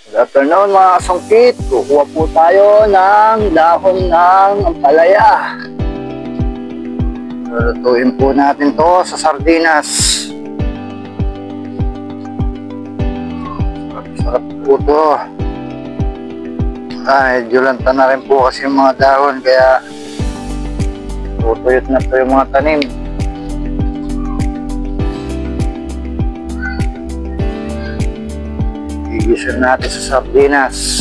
Good afternoon mga kasungkit. Kukuha po tayo ng dahon ng ampalaya. Lutuin po natin to sa sardinas. Sarap po to. Medyo lanta na rin po kasi yung mga dahon, kaya tutuyot na po yung mga tanim. Igisa natin sa sardinas.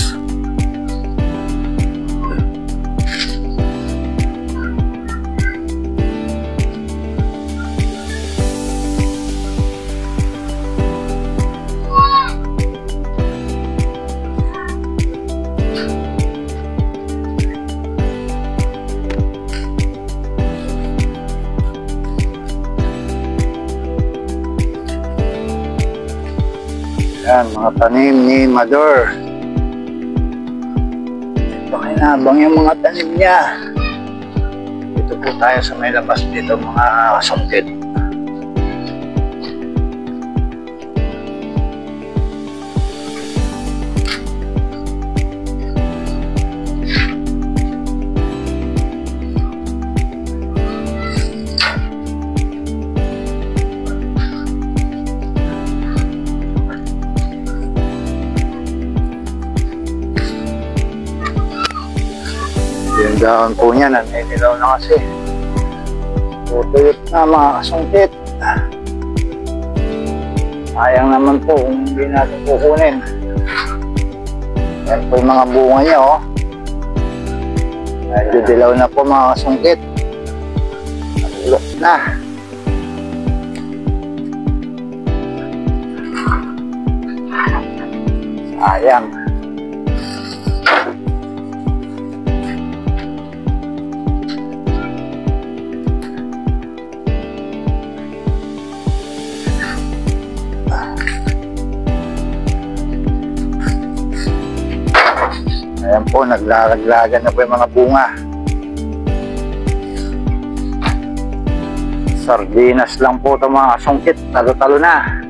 Yan, mga tanim ni Mador. Pakinabang yung mga tanim niya. Dito po tayo sa may labas dito mga kasungkit. Yung dahon po niya, naninilaw na kasi. Tutuyot na mga kasungkit. Sayang naman po kung hindi natin kukunin. Yan po yung mga bunga niya, oh. Medyo dilaw na po mga kasungkit. Nagulok na. Sayang. Ayan po, naglagan na po yung mga bunga. Sardinas lang po ito mga kasungkit. Talo-talo na.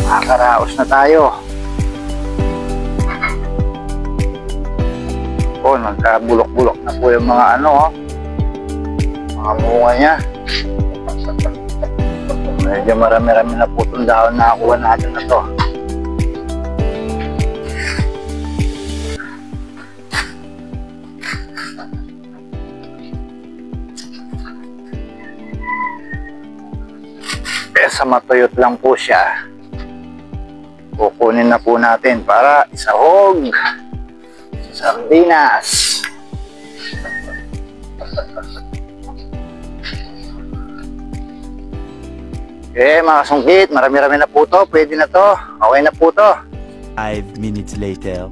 Makakaraos na tayo. Po, nagkabulok-bulok na po yung mga mga bunga niya. Medyo marami-rami na po itong dahon na nakuha natin na to. Sa matuyot lang po siya, kukunin na po natin para isahog sa sardinas. Okay mga kasungkit, marami-rami na po to, pwede na to, okay na po to. 5 minutes later.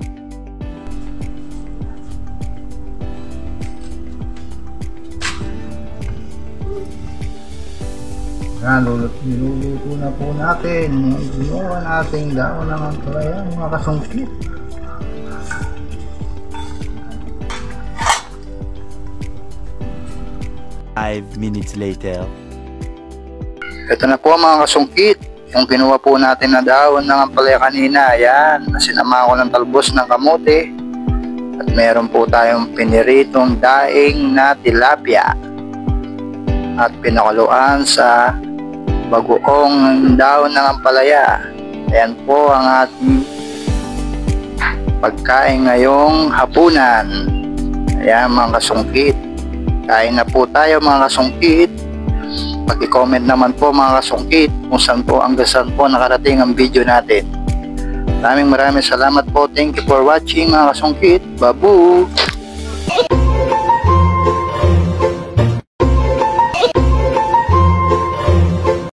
Yan, niluluto na po natin yung ginawa nating dahon ng ampalaya mga kasungkit. Five minutes later. Ito na po mga kasungkit, yung kinuha po natin na dahon ng ampalaya kanina. Yan, nasinama ko ng talbos ng kamote. At meron po tayong piniritong daing na tilapia. At pinakuluan sa bagoong dahon ng ampalaya. Ayan po ang ating pagkain ngayong hapunan. Ayan mga kasungkit, kain na po tayo mga kasungkit. Pag-comment naman po mga kasungkit kung saan po hanggang saan po nakarating ang video natin. Maraming salamat po. Thank you for watching mga kasungkit. Babu!